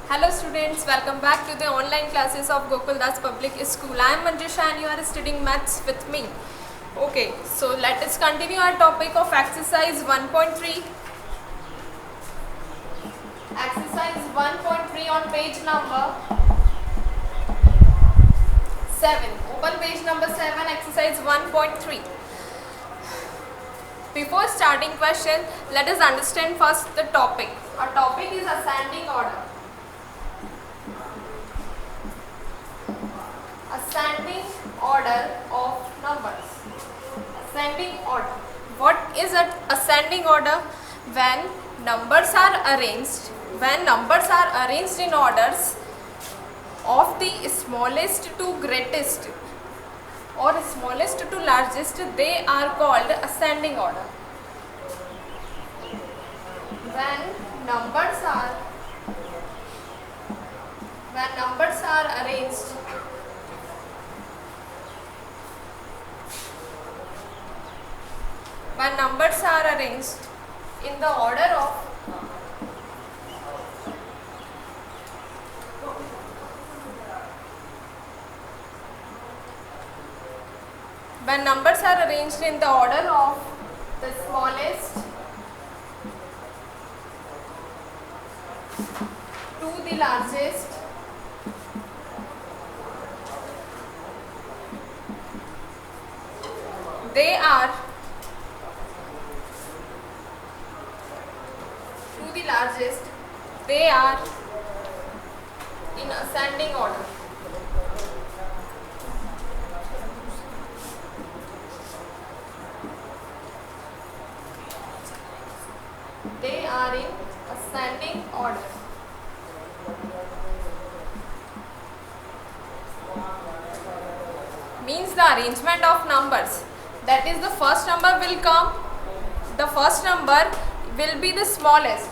Hello students, welcome back to the online classes of Gokul Das Public School. I am Manjusha and you are studying maths with me. Okay, so let us continue our topic of exercise 1.3. Exercise 1.3 on page number 7. Open page number 7, exercise 1.3. Before starting question, let us understand first the topic. Our topic is ascending order. Ascending order of numbers. Ascending order. What is an ascending order? When numbers are arranged in orders of the smallest to greatest or smallest to largest, they are called ascending order. When numbers are arranged in the order of the smallest to the largest, they are in ascending order. They are in ascending order. Means the arrangement of numbers. That is, the first number will come. The first number will be the smallest.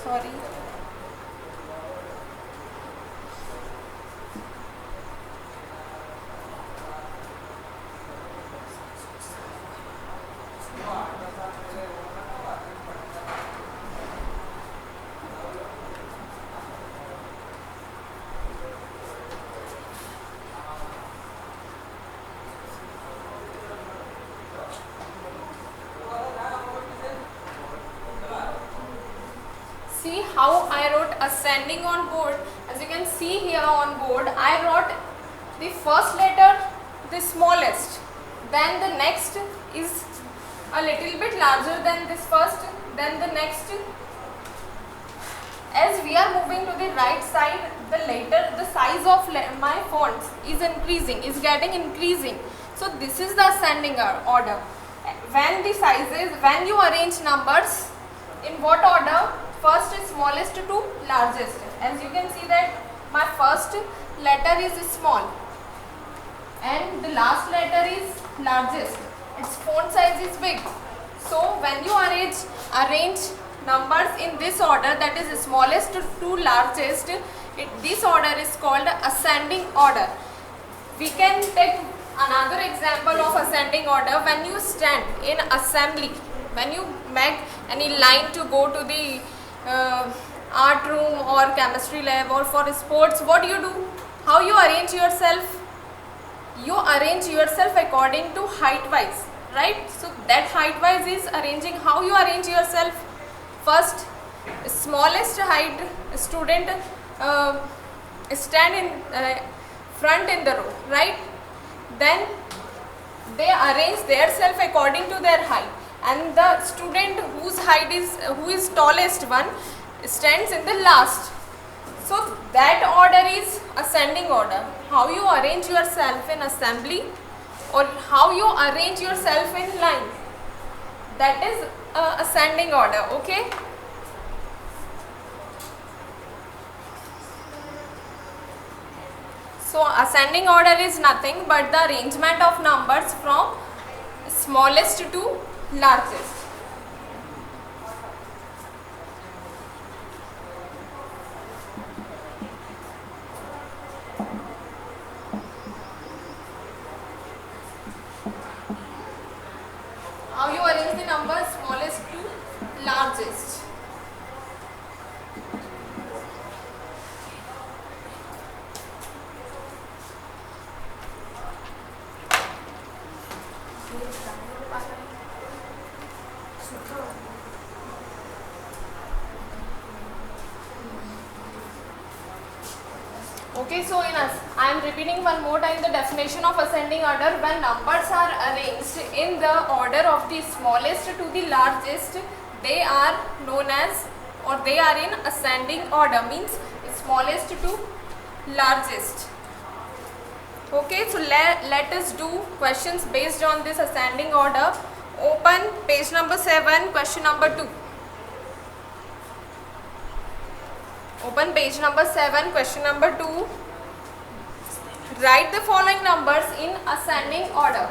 Sorry. See how I wrote ascending on board. As you can see here on board, I wrote the first letter the smallest, then the next is a little bit larger than this first, then the next. As we are moving to the right side, the size of my fonts is getting increasing. So this is the ascending order. When you arrange numbers in what order? First is smallest to largest. As you can see that my first letter is small and the last letter is largest. Its font size is big. So when you arrange numbers in this order, that is smallest to largest, this order is called ascending order. We can take another example of ascending order. When you stand in assembly, when you make any line to go to the art room or chemistry lab or for sports, what you do? How you arrange yourself? You arrange yourself according to height wise, right? So that height wise is arranging. How you arrange yourself? First, smallest height student stand in front in the row, right? Then they arrange themselves according to their height, and the student who is tallest one stands in the last. So that order is ascending order. How you arrange yourself in assembly or how you arrange yourself in line, that is ascending order. Okay. So ascending order is nothing but the arrangement of numbers from smallest to largest. How you arrange the numbers smallest to largest. Okay, so I am repeating one more time the definition of ascending order. When numbers are arranged in the order of the smallest to the largest, they are known as, or they are in ascending order, means smallest to largest. Okay, so let us do questions based on this ascending order. Open page number 7, question number 2. Open page number 7, question number 2. Write the following numbers in ascending order.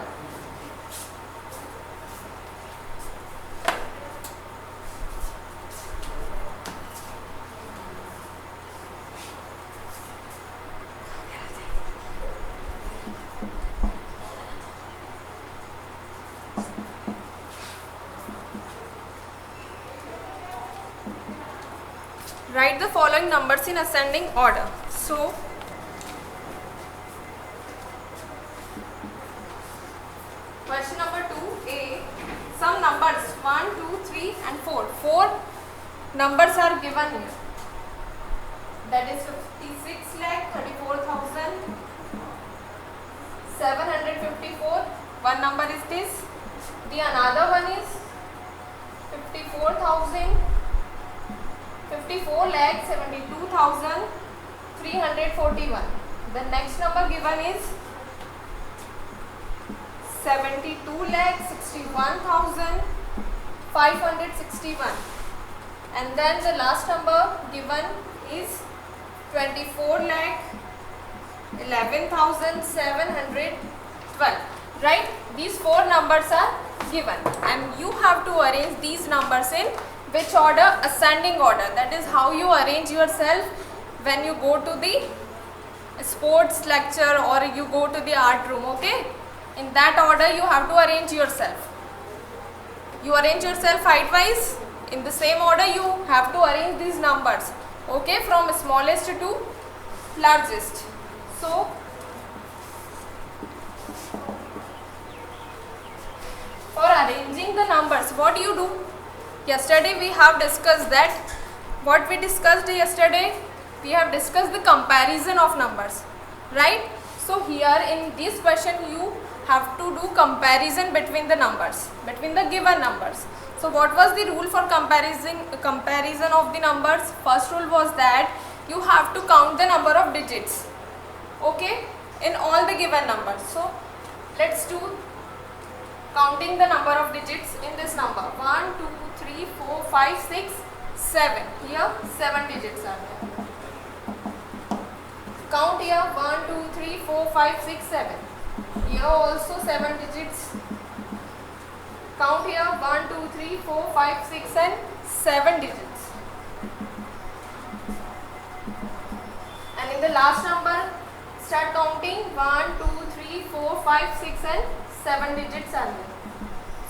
Write the following numbers in ascending order. So, question number 2a, some numbers 1, 2, 3 and 4. 4 numbers are given here. That is 56,34,754. One number is this. The another one is 54,72,341. The next number given is 72,61,561. And then the last number given is 24,11,712. Right? These 4 numbers are given and you have to arrange these numbers in which order? Ascending order. That is how you arrange yourself when you go to the sports lecture or you go to the art room. Okay, in that order you have to arrange yourself. You arrange yourself height wise. In the same order you have to arrange these numbers. Okay, from smallest to largest. So for arranging the numbers, what do you do? Yesterday we have discussed that. What we discussed yesterday? We have discussed the comparison of numbers, right? So here in this question you have to do comparison between the numbers, between the given numbers. So what was the rule for comparison of the numbers? First rule was that you have to count the number of digits, okay, in all the given numbers. So let's do counting the number of digits in this number. 1, 2, 3, 4, 5, 6, 7. Here 7 digits are there. Count here 1, 2, 3, 4, 5, 6, 7. Here also 7 digits. Count here 1, 2, 3, 4, 5, 6 and 7 digits. And in the last number start counting 1, 2, 3, 4, 5, 6 and 7 digits are there.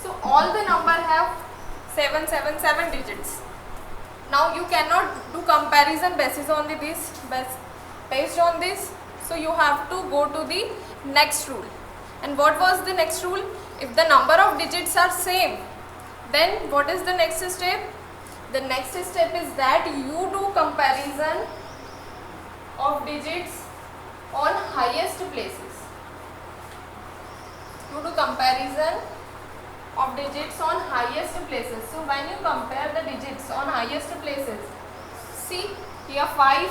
So all the number have 7 digits. Now you cannot do comparison based on this. So you have to go to the next rule. And what was the next rule? If the number of digits are same, then what is the next step? The next step is that you do comparison of digits on highest places. You do comparison of digits on highest places. So when you compare the digits on highest places, see here 5,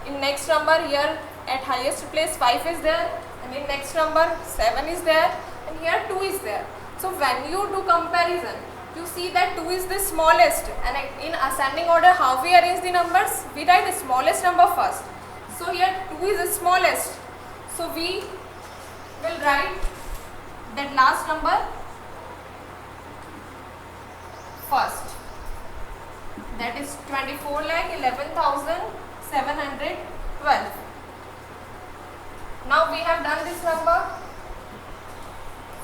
in next number here at highest place 5 is there, and in next number 7 is there, and here 2 is there. So when you do comparison, you see that 2 is the smallest, and in ascending order how we arrange the numbers? We write the smallest number first. So here 2 is the smallest, so we will write that last number first, that is 24,11,712. Now we have done this number,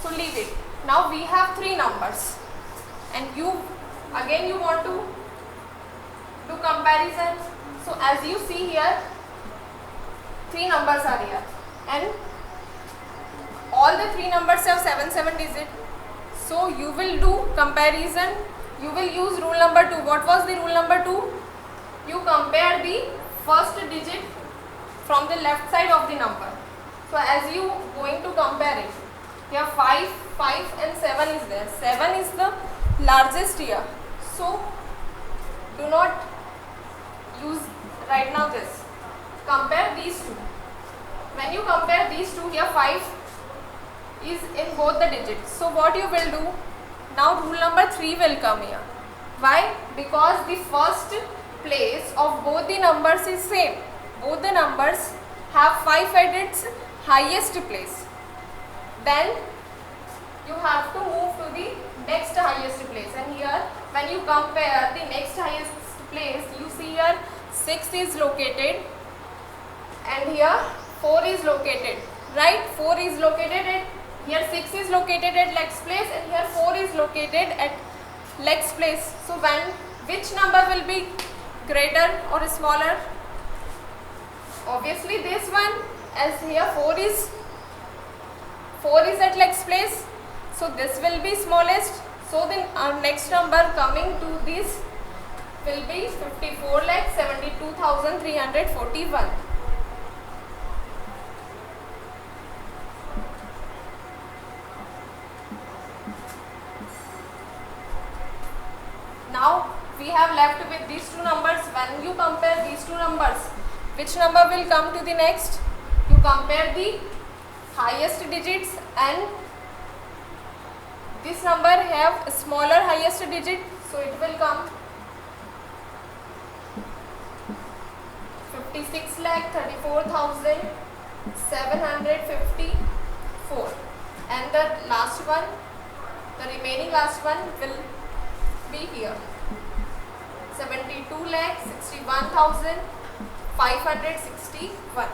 so leave it. Now we have 3 numbers and you want to do comparison. So as you see here 3 numbers are here and all the 3 numbers have 7 digits. So you will do comparison. You will use rule number 2. What was the rule number 2? You compare the first digit from the left side of the number. So as you going to compare it, here 5, 5 and 7 is there. 7 is the largest here. So do not use right now this. Compare these two. When you compare these two, here 5 is in both the digits. So what you will do? Now rule number 3 will come here. Why? Because the first place of both the numbers is same. Both the numbers have 5 at its highest place. Then you have to move to the next highest place, and here when you compare the next highest place, you see here 6 is located and here 4 is located, right? 4 is located at here, 6 is located at next place, and here 4 is located at next place. So when which number will be greater or smaller? Obviously this one, as here 4 is at next place, so this will be smallest. So then our next number coming to this will be 54,72,341. Now we have left with these two numbers. When you compare these two numbers, which number will come to the next? You compare the highest digits, and this number have a smaller highest digit, so it will come 56,34,754, and the last one, the remaining last one will be here 72,61,561.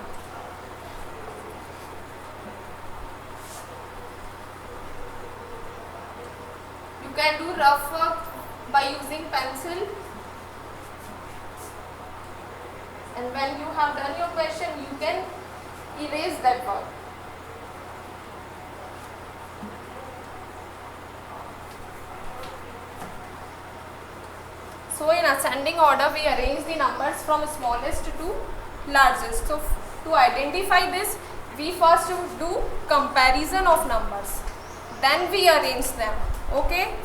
You can do rough work by using pencil, and when you have done your question, you can erase that work. So in ascending order, we arrange the numbers from smallest to largest. So to identify this, we first do comparison of numbers, then we arrange them. Okay.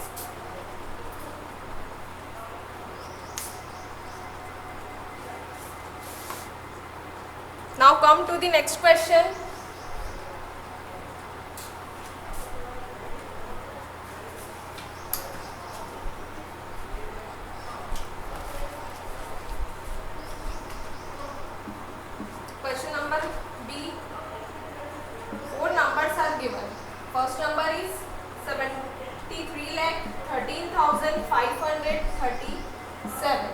Now come to the next question. Question number B. 4 numbers are given. First number is 73,13,537.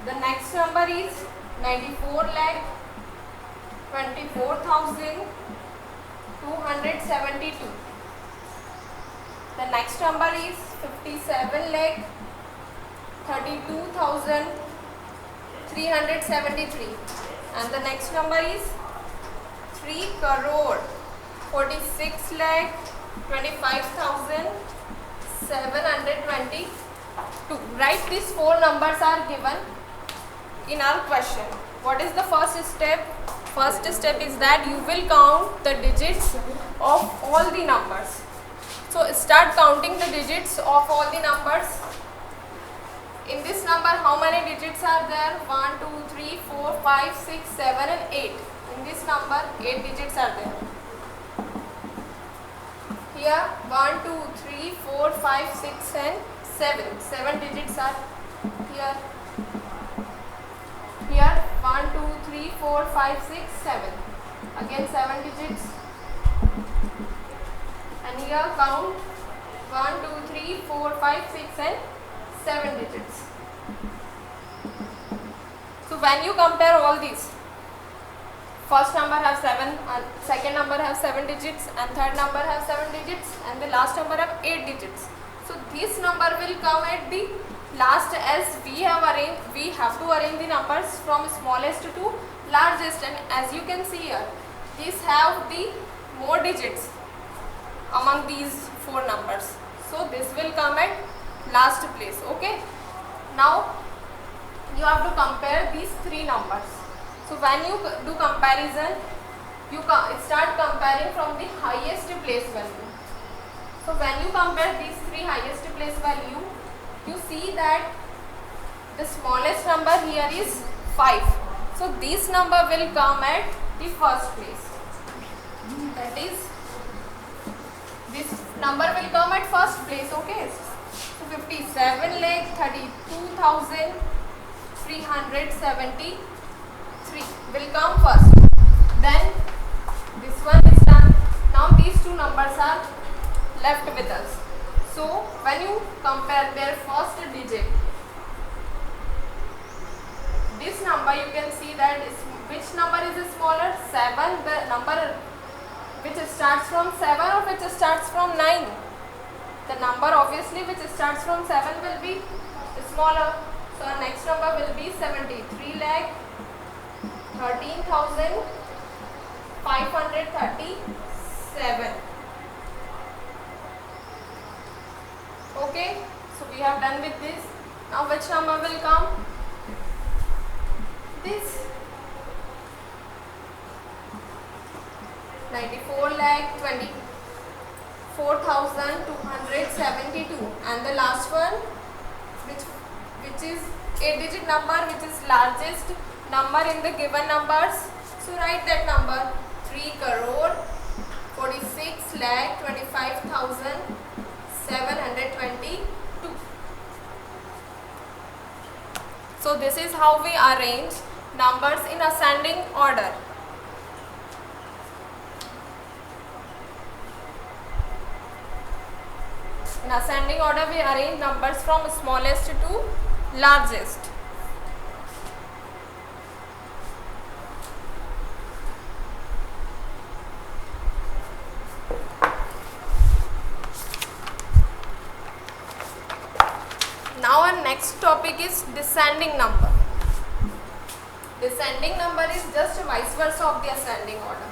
The next number is 94,24,272. The next number is 57,32,373. And the next number is 3,46,25,722. Right, these 4 numbers are given in our question. What is the first step? First step is that you will count the digits of all the numbers. So start counting the digits of all the numbers. In this number, how many digits are there? 1, 2, 3, 4, 5, 6, 7 and 8. In this number, 8 digits are there. Here 1, 2, 3, 4, 5, 6 and 7. 7 digits are here. Here 1, 2, 3, 4, 5, 6, 7. Again 7 digits. And here count 1, 2, 3, 4, 5, 6 and 7 digits. So when you compare all these, first number have 7, second number have 7 digits, and third number have 7 digits, and the last number have 8 digits. So this number will come at the last, as we have to arrange the numbers from smallest to largest, and as you can see here, these have the more digits among these 4 numbers. So this will come at last place. Okay. Now you have to compare these 3 numbers. So when you do comparison, you start comparing from the highest place value. So when you compare these three highest place value, you see that the smallest number here is 5. So this number will come at the first place. That is, this number will come at first place. Okay. So 57,32,373 will come first. Then this one is done. Now these two numbers are left with us. So when you compare their first digit, this number you can see that which number is smaller? 7, the number which starts from 7 or which starts from 9? The number obviously which starts from 7 will be smaller. So our next number will be 73,13,537. Okay, so we have done with this. Now which number will come? This 94,24,272, and the last one which is 8-digit number, which is largest number in the given numbers. So write that number, 3,46,25,722. So this is how we arrange numbers in ascending order. In ascending order, we arrange numbers from smallest to largest. Now our next topic is descending number. Descending number is just vice versa of the ascending order.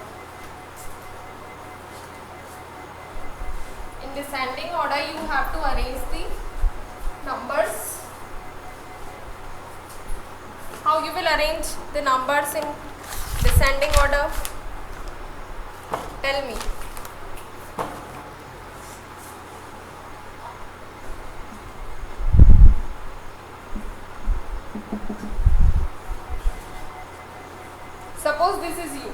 In descending order, you have to arrange the numbers. How you will arrange the numbers in descending order? Tell me. Suppose this is you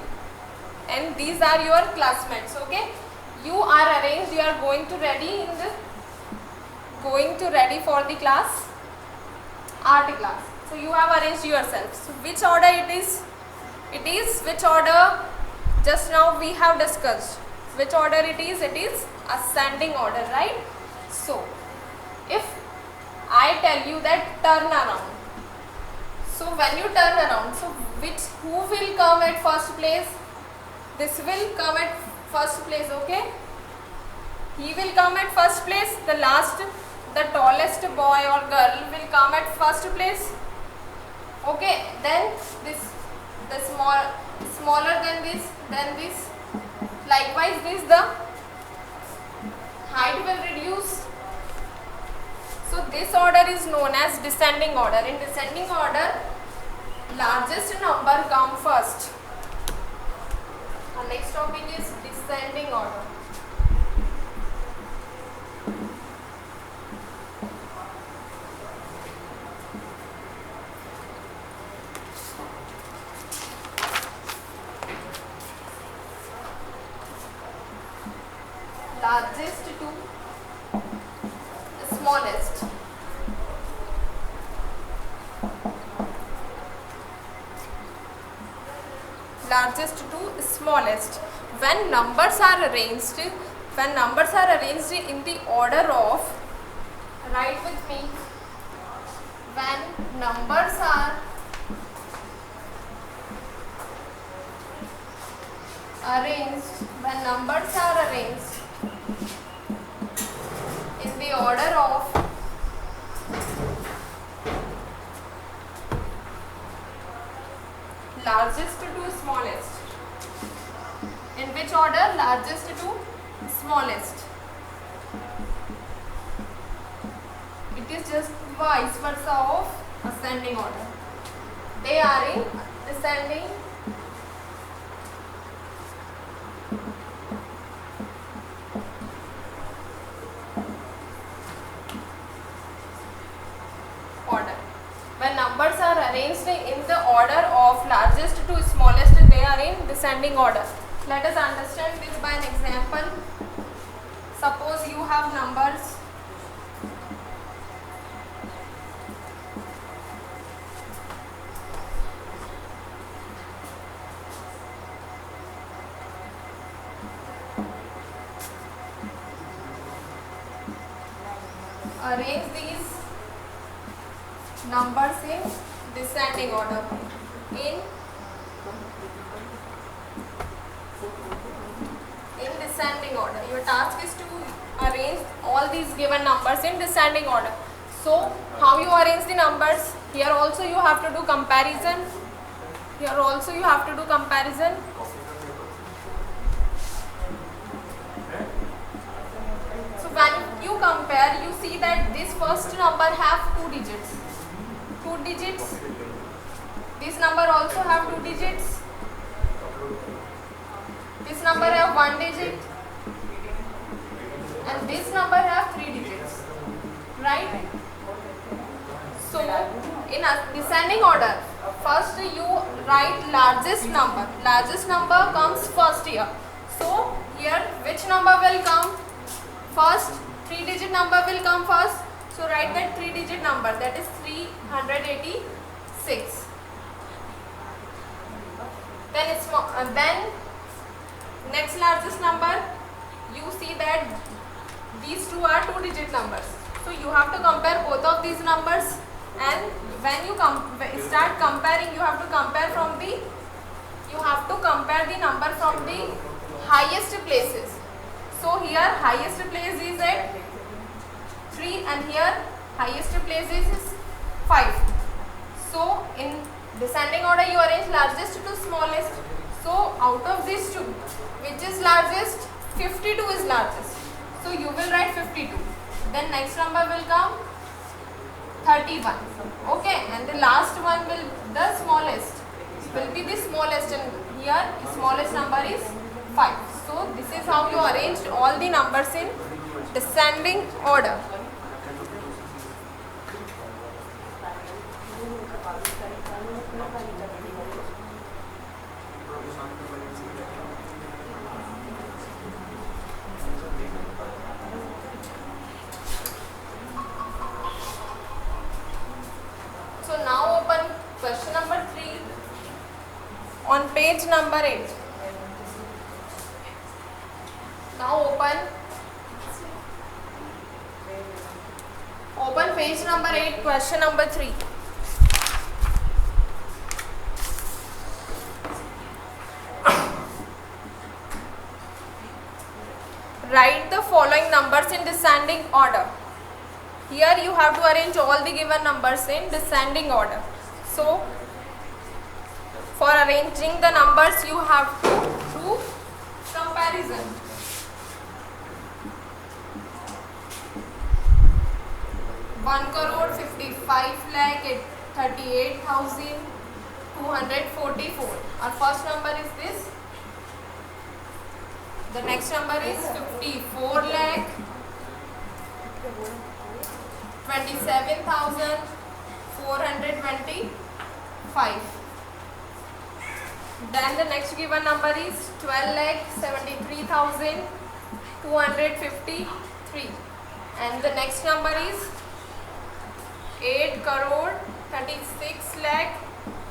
and these are your classmates. Okay, you are arranged, you are going to ready for the class, art class. So you have arranged yourself. So which order it is? It is which order just now we have discussed. Which order it is? It is ascending order, right? So if I tell you that turn around, so when you turn around, so who will come at first place? This will come at first place. Okay, he will come at first place. The tallest boy or girl will come at first place. Okay, then the smaller than this, then this, likewise this, the height will reduce. So this order is known as descending order. In descending order, largest number come first. Our next topic is descending order. Largest to smallest. Largest to smallest. When numbers are arranged in the order of, write with me, when numbers are arranged in the order of largest to smallest. In which order? Largest to smallest. It is just vice versa of ascending order. They are in descending order. When numbers are arranged in the order of largest to smallest, they are in descending order. Let us understand this by an example. Suppose you have numbers arrange these numbers in descending order. In descending order. Your task is to arrange all these given numbers in descending order. So, how you arrange the numbers? Here also you have to do comparison. Here also you have to do comparison. So, when you compare, you see that this first number have 2 digits. 2 digits. This number also have 2 digits. This number have 1 digit. And this number have 3 digits. Right? So, in a descending order, first you write largest number. Largest number comes first here. So, here which number will come first? 3-digit number will come first. So, write that 3-digit number, that is 386. Then next largest number, you see that these two are 2-digit numbers. So, you have to compare both of these numbers, and when you start comparing, you have to compare the number from the highest places. So, here highest place is at 3 and here highest place is 5. So, in descending order you arrange largest to smallest. So, out of these two, which is largest? 52 is largest. So, you will write 52. Then next number will come 31. Okay, and the last one will the smallest. Will be the smallest, and here smallest number is 5. So, this is how you arranged all the numbers in descending order. So, now open question number 3 on page number 8. Now open page number 8, question number 3. Write the following numbers in descending order. Here you have to arrange all the given numbers in descending order. So, for arranging the numbers, you have to do comparison. One crore 55 lakh 38,244. Our first number is this. The next number is 54 lakh 27,425. Then the next given number is 12 lakh 73,253. And the next number is 8 crore 36 lakh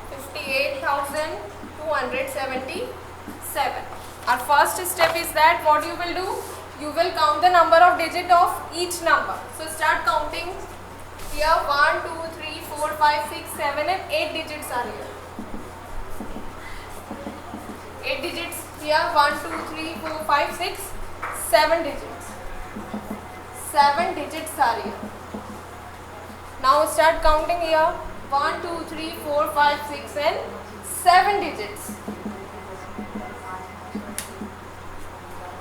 58,277. Our first step is that what you will do? You will count the number of digits of each number. So start counting. Here 1, 2, 3, 4, 5, 6, 7 and 8 digits are here. 8 digits here. 1, 2, 3, 4, 5, 6, 7 digits. 7 digits are here. Now start counting here. 1, 2, 3, 4, 5, 6 and 7 digits.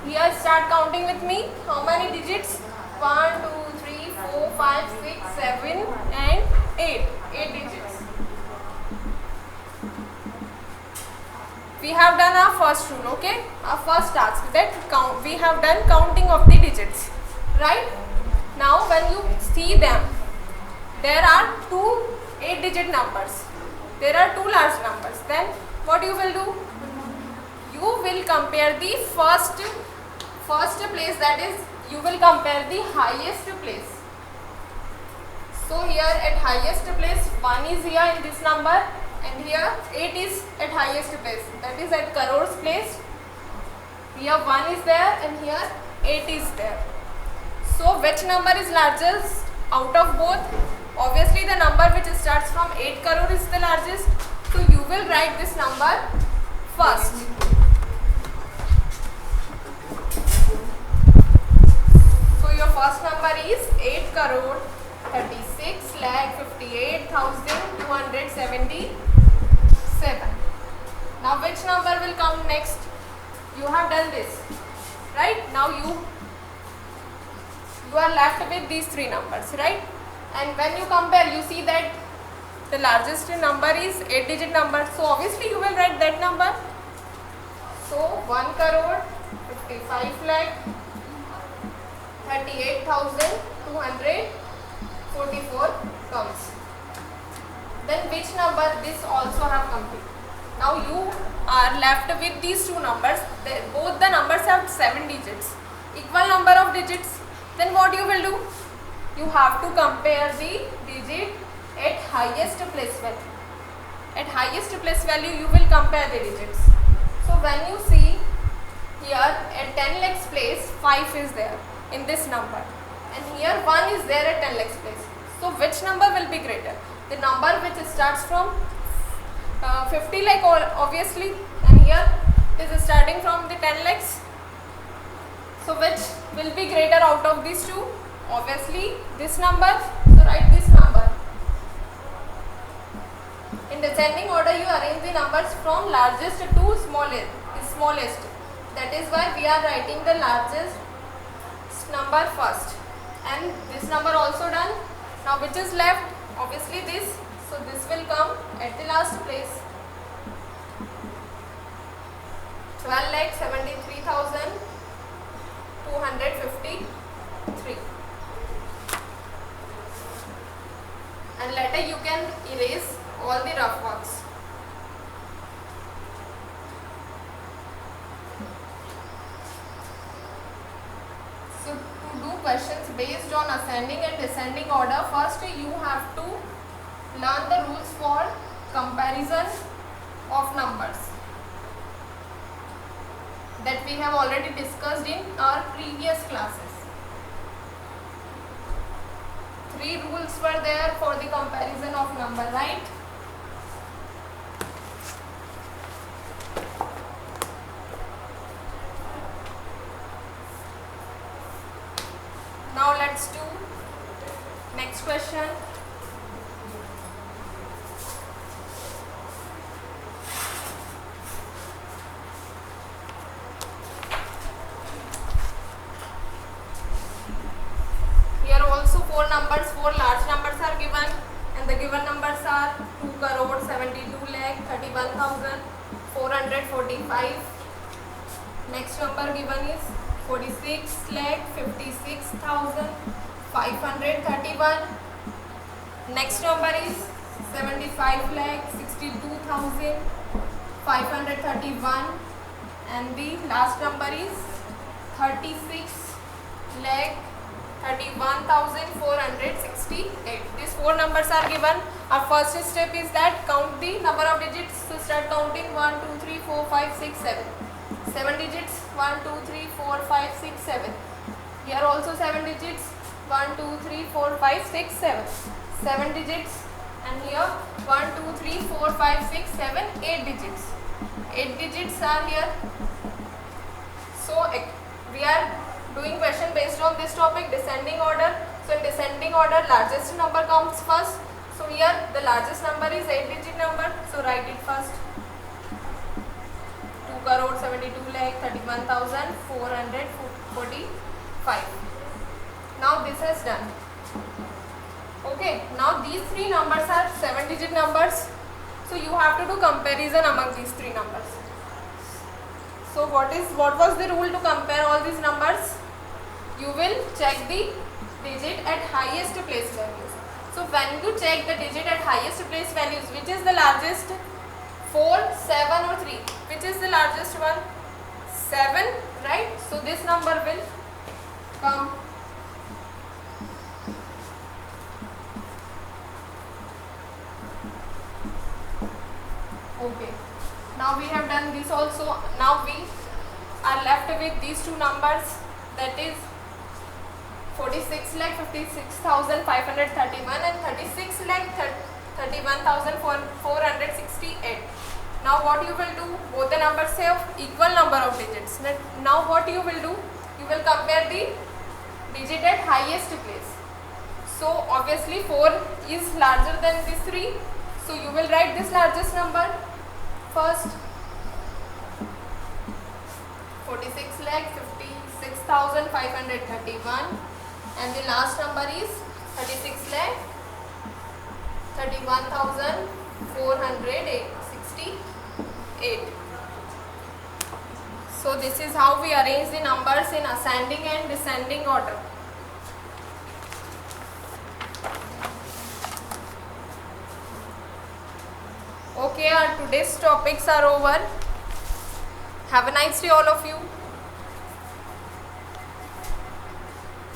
Here start counting with me. How many digits? 1, 2, 3, 4, 5, 6, 7 and 8. 8 digits. we have done our first rule, okay, our first task, that count, we have done counting of the digits, right? Now when you see them, there are two 8-digit numbers, there are two large numbers, then what you will do? You will compare the first place, that is you will compare the highest place. So here at highest place 1 is here in this number, and here 8 is at highest place, that is at crores place. Here 1 is there and here 8 is there. So which number is largest out of both? Obviously the number which starts from 8 crore is the largest. So you will write this number first. So your first number is 8 crore 36 lakh 58,277. Now which number will come next? You have done this, right? Now you are left with these three numbers, right? And when you compare, you see that the largest number is 8-digit number, so obviously you will write that number. So 1 crore 55 lakh 38,244 comes. Then which number? This also have complete. Now you are left with these two numbers. Both the numbers have 7 digits, equal number of digits. Then what you will do? You have to compare the digit at highest place value. At highest place value you will compare the digits. So when you see here at 10 lakhs place 5 is there in this number, and here 1 is there at 10 lakhs place. So which number will be greater? The number which starts from 50 lakh obviously, and here it is starting from the 10 lakhs. So which will be greater out of these two? Obviously this number. So write this number. In descending order you arrange the numbers from largest to smallest. That is why we are writing the largest number first, and this number also done. Now which is left? Obviously this. So this will come at the last place. 12,73,253. And later you can erase all the rough works. So to do questions based on ascending and descending order, first you have to learn the rules for comparison of numbers that we have already discussed in our previous classes. 3 rules were there for the comparison of number, right? Now let's do next question. Here also 4 numbers, 4 large numbers are given, and the given numbers are 2 crore 72 lakh 31,445. Next number given is 46 lakh 56,531. Next number is 75 lakh 62,531, and the last number is 36 lakh 31,468. These 4 numbers are given. Our first step is that count the number of digits. So start counting 1, 2, 3, 4, 5, 6, 7. 7 digits. 1, 2, 3, 4, 5, 6, 7. Here also 7 digits. 1, 2, 3, 4, 5, 6, 7. 7 digits. And here 1, 2, 3, 4, 5, 6, 7, 8 digits. 8 digits are here. So we are doing question based on this topic, descending order. So in descending order, largest number comes first. So here the largest number is 8-digit number. So write it first. 2 crore 72 lakh 31,445. Now this is done. Okay. Now these 3 numbers are 7-digit numbers. So you have to do comparison among these 3 numbers. So what was the rule to compare all these numbers? You will check the digit at highest place values. So when you check the digit at highest place values, which is the largest? 4, 7 or 3? Which is the largest one? 7, right? So this number will come. Okay. Now we have done this also. Now we are left with these two numbers, that is 46,56,531 and 36,31,468. Now what you will do? Both the numbers have equal number of digits. Now what you will do? You will compare the digit at highest place. So obviously 4 is larger than this 3. So you will write this largest number first. 46,56,531 and the last number is 36,31,468. So this is how we arrange the numbers in ascending and descending order. Okay, our today's topics are over. Have a nice day all of you.